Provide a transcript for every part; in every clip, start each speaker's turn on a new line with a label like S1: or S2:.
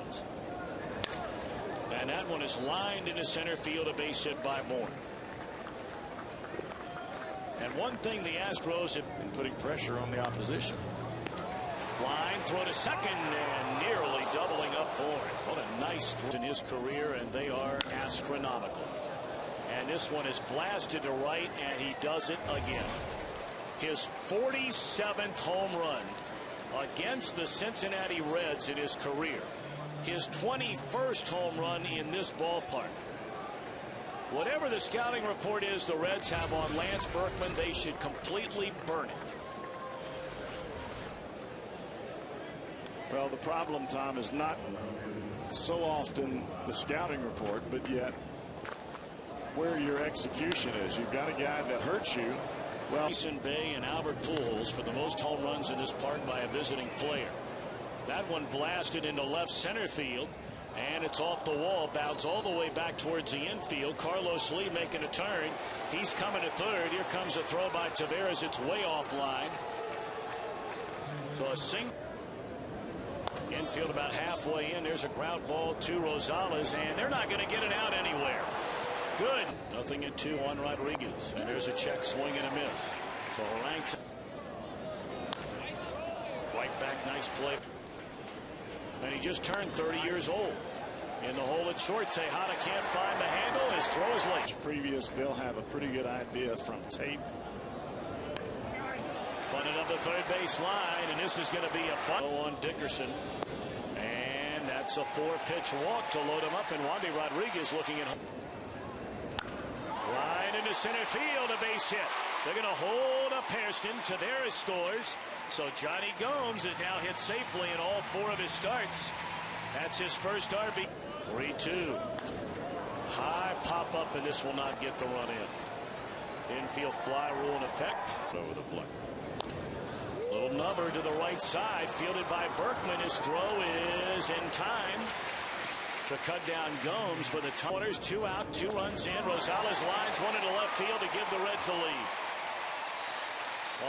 S1: Astros. And that one is lined into center field, a base hit by Moore. And one thing the Astros have been putting pressure on the opposition. Line throw to second and nearly doubling up Bourne. What a nice throw in his career, and they are astronomical. And this one is blasted to right, and he does it again. His 47th home run against the Cincinnati Reds in his career. His 21st home run in this ballpark. Whatever the scouting report is the Reds have on Lance Berkman, they should completely burn it.
S2: Well, the problem, Tom, is not so often the scouting report, but yet where your execution is. You've got a guy that hurts you. Well,
S1: Mason Bay and Albert Pujols for the most home runs in this park by a visiting player. That one blasted into left center field, and it's off the wall, bounced all the way back towards the infield. Carlos Lee making a turn. He's coming to third. Here comes a throw by Taveras. It's way offline. So a single. Infield about halfway in. There's a ground ball to Rosales, and they're not going to get it out anywhere. Good. Nothing in 2 on Rodriguez. And there's a check swing and a miss. So ranked. Right back, nice play. And he just turned 30 years old. In the hole at short, Tejada can't find the handle. His throw is late.
S2: Previous, they'll have a pretty good idea from tape.
S1: Bunted up the third base line, and this is going to be a bunt on Dickerson. And that's a 4-pitch walk to load him up, and Wandy Rodriguez looking at home. Line into center field, a base hit. They're going to hold up Hairston. Taveras scores. So Johnny Gomes is now hit safely in all 4 of his starts. That's his first RB. 3-2. High pop up, and this will not get the run in. Infield fly rule in effect. Over the plate. Little nubber to the right side, fielded by Berkman. His throw is in time to cut down Gomes with the corners. 2 out, 2 runs in. Rosales lines one into left field to give the Reds the lead.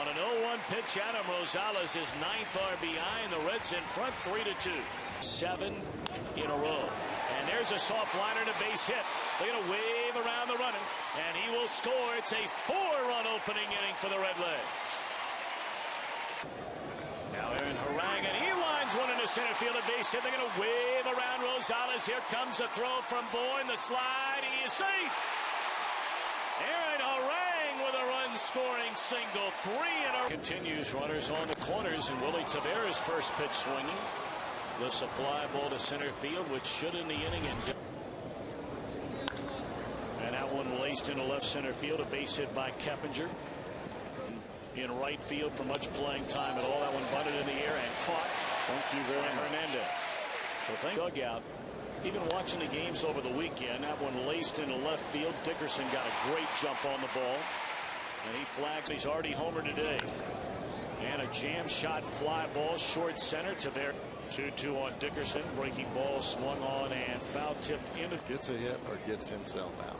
S1: On an 0-1 pitch, Adam Rosales is 9th RBI, and the Reds in front 3-2. 7 in a row. And there's a soft liner and a base hit. They're going to wave around the runner, and he will score. It's a 4-run opening inning for the Redlegs. Now Aaron Harang, and he lines one into center field, a base hit. They're going to wave around Rosales. Here comes a throw from Bourne. The slide. He is safe. Aaron Harang with a run-scoring single. 3 in a row. Continues runners on the corners, and Willie Taveras first pitch swinging. Lifts a fly ball to center field, which should end the inning. And that one laced into left center field, a base hit by Keppinger. In right field for much playing time at all. That one bunted in the air and caught.
S2: Thank you very much.
S1: Hernandez. So thank dugout. Even watching the games over the weekend, that one laced into left field. Dickerson got a great jump on the ball, and he flagged. He's already homered today. And a jam shot fly ball short center to there. 2-2 on Dickerson. Breaking ball swung on and foul tipped into.
S2: Gets a hit or gets himself out.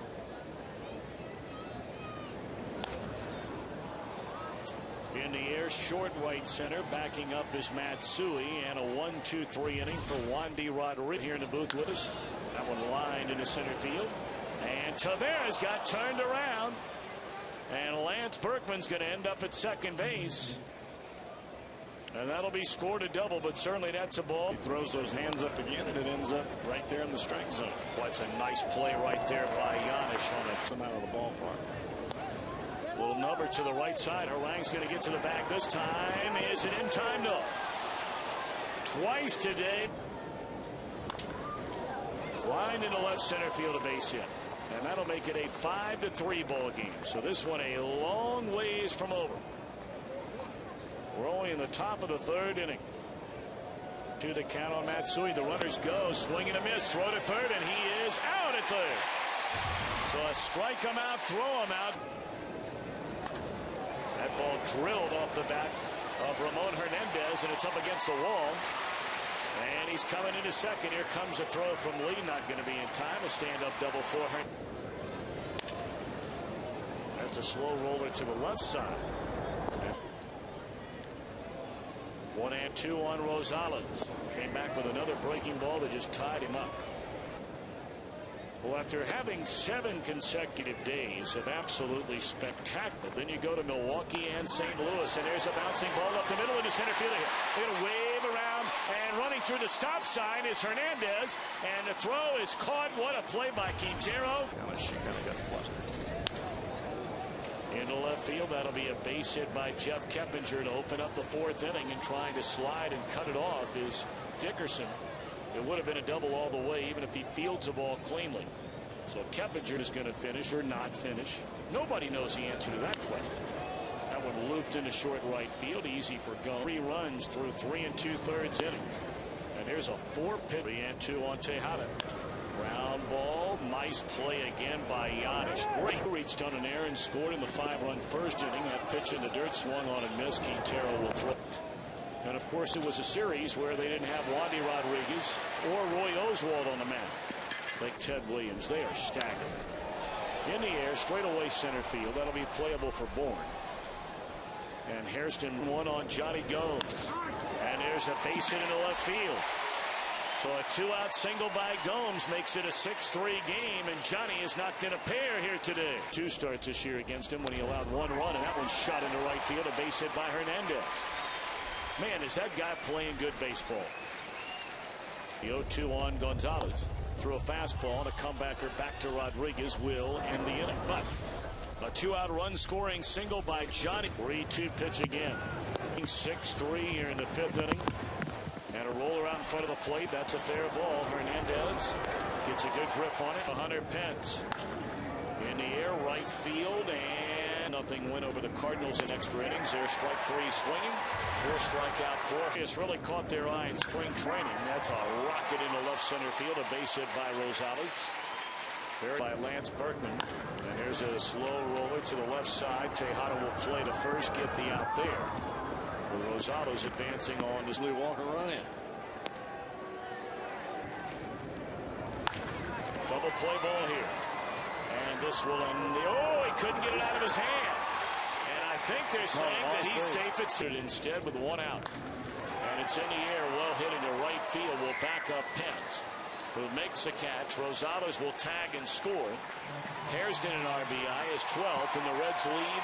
S1: In the air, short right center. Backing up is Matsui, and a 1-2-3 inning for Wandy Rodriguez here in the booth with us. That one lined into center field, and Taveras got turned around, and Lance Berkman's going to end up at second base, and that'll be scored a double, but certainly that's a ball.
S2: He throws those hands up again, and it ends up right there in the strike zone.
S1: What's a nice play right there by Giannis on it.
S2: Come out of the ballpark.
S1: Little number to the right side. Harang's going to get to the bag this time. Is it in time? No. Twice today. Line into left center field, a base hit. And that'll make it a 5-3 ball game. So this one a long ways from over. We're only in the top of the 3rd inning. To the count on Matsui. The runners go. Swing and a miss. Throw to third, and he is out at third. So a strike him out, throw him out. That ball drilled off the bat of Ramon Hernandez, and it's up against the wall. And he's coming into second. Here comes a throw from Lee. Not going to be in time. A stand-up double for her. That's a slow roller to the left side. 1-2 on Rosales. Came back with another breaking ball that just tied him up. Well, after having 7 consecutive days of absolutely spectacular, then you go to Milwaukee and St. Louis, and there's a bouncing ball up the middle into center field. They're going to wave around, and running through the stop sign is Hernandez, and the throw is caught. What a play by Quintero.
S2: She kind of got flustered.
S1: Into left field, that'll be a base hit by Jeff Keppinger to open up the 4th inning, and trying to slide and cut it off is Dickerson. It would have been a double all the way even if he fields the ball cleanly. So Keppinger is going to finish or not finish. Nobody knows the answer to that question. That one looped into short right field. Easy for Gomes. 3 runs through 3 2/3 innings. And there's a 4-pitch. 3-2 on Tejada. Ground ball. Nice play again by Giannis. Great. Reached on an error and scored in the 5-run first inning. That pitch in the dirt swung on and missed. Quintero will throw it. And of course it was a series where they didn't have Wandy Rodriguez or Roy Oswalt on the mound. Like Ted Williams, they are staggered. In the air, straightaway center field. That'll be playable for Bourne. And Hairston one on Johnny Gomes. And there's a base hit into left field. So a 2-out single by Gomes makes it a 6-3 game, and Johnny has knocked in a pair here today. 2 starts this year against him when he allowed 1 run, and that one shot into right field. A base hit by Hernandez. Man, is that guy playing good baseball. The 0-2 on Gonzalez. Threw a fastball, and a comebacker back to Rodriguez will end the inning. But a 2-out run scoring single by Johnny. 3-2 pitch again. 6-3 here in the 5th inning. And a roller out in front of the plate. That's a fair ball. Hernandez gets a good grip on it. Hunter Pence in the air, right field, and nothing win over the Cardinals in extra innings. There's strike 3 swinging. 4 strikeout 4. It's really caught their eye in spring training. That's a rocket into left center field. A base hit by Rosales. There by Lance Berkman. And there's a slow roller to the left side. Tejada will play to first, get the out there. Rosales advancing on this Lee Walker run in. Double play ball here. And this will end the. Oh, he couldn't get it out of his hand. And I think they're saying that he's safe at third instead with 1 out. And it's in the air, well hit into right field. Will back up Pence, who makes a catch. Rosales will tag and score. Hairston an RBI is 12th, and the Reds lead.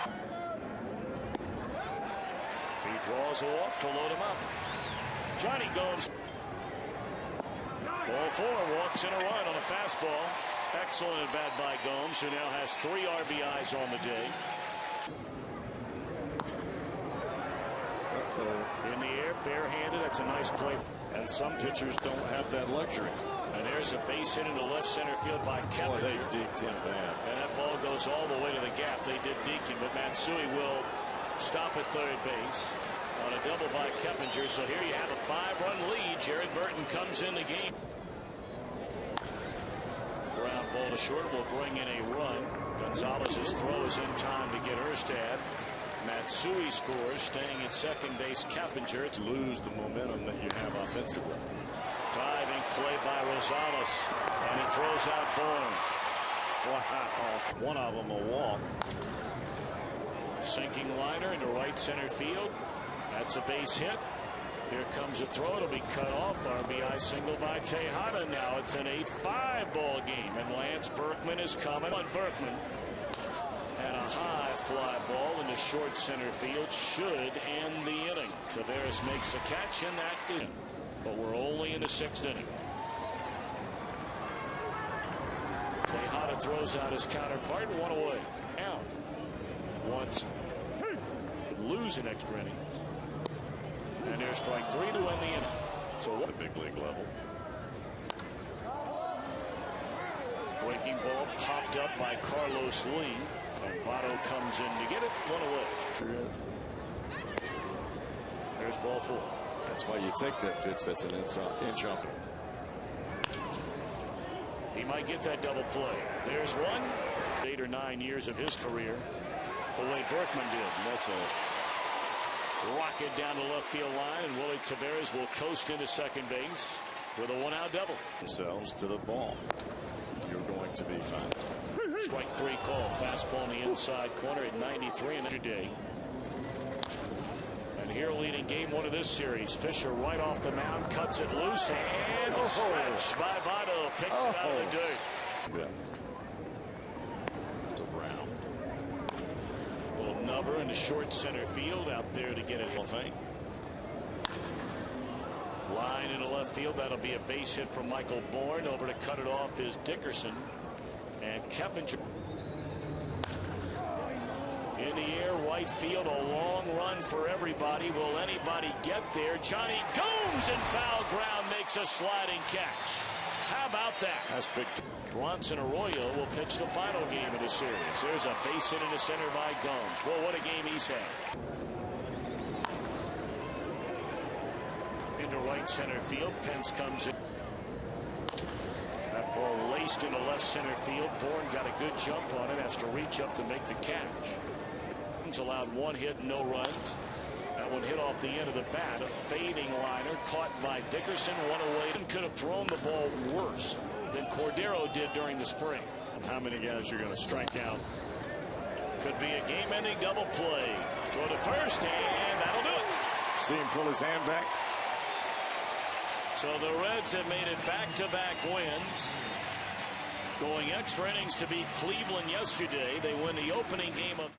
S1: Draws a walk to load him up. Johnny Gomes. Ball 4, walks in a run on a fastball. Excellent at bat by Gomes, who now has 3 RBIs on the day. In the air, barehanded. That's a nice play.
S2: And some pitchers don't have that luxury.
S1: And there's a base hit into left center field by Keppinger.
S2: They deked him bad.
S1: And that ball goes all the way to the gap. They did deke him, but Matsui will stop at third base on a double by Keppinger. So here you have a 5-run lead. Jared Burton comes in the game. Ground ball to short will bring in a run. Gonzalez's throw is in time to get Erstad. Matsui scores, staying at second base. Keppinger to
S2: lose the momentum that you have offensively.
S1: Diving play by Rosales, and he throws out Bourne.
S2: Wow. One of them a walk.
S1: Sinking liner into right center field. That's a base hit. Here comes a throw. It'll be cut off. RBI single by Tejada. Now it's an 8-5 ball game, and Lance Berkman is coming on Berkman. And a high fly ball into short center field should end the inning. Taveras makes a catch, and that is. But we're only in the 6th inning. Tejada throws out his counterpart. 1 away. Now, once lose an extra inning. And there's strike 3 to end the inning. So what a big league level. Breaking ball popped up by Carlos Lee. And Votto comes in to get it. 1 away. There's ball 4.
S2: That's why you take that pitch. That's an inch off.
S1: He might get that double play. There's one. 8 or 9 years of his career the way Berkman did. And that's a rocket down the left field line, and Willie Taveras will coast into second base with a 1-out double.
S2: Themselves to the ball. You're going to be fine.
S1: Strike 3 call. Fastball in the inside corner at 93 and day. And here leading game one of this series. Fisher right off the mound, cuts it loose, and a stretch by Votto picks it out of the dirt.
S2: Yeah. To Brown.
S1: Little nubber into short center field out there to get it. Line into left field. That'll be a base hit from Michael Bourne. Over to cut it off is Dickerson. And Keppinger. In the air, right field, a long run for everybody. Will anybody get there? Johnny Gomes in foul ground makes a sliding catch. How about that?
S2: That's big.
S1: Bronson Arroyo will pitch the final game of the series. There's a base hit into center by Gomes. Well, what a game he's had. Into right center field. Pence comes in. That ball laced into left center field. Bourne got a good jump on it. Has to reach up to make the catch. Allowed one hit, no runs. That one hit off the end of the bat. A fading liner caught by Dickerson. One away. And could have thrown the ball worse than Cordero did during the spring.
S2: And how many guys you're going to strike out?
S1: Could be a game-ending double play. Go to first, and that'll do it.
S2: See him pull his hand back.
S1: So the Reds have made it back-to-back wins. Going extra innings to beat Cleveland yesterday. They win the opening game of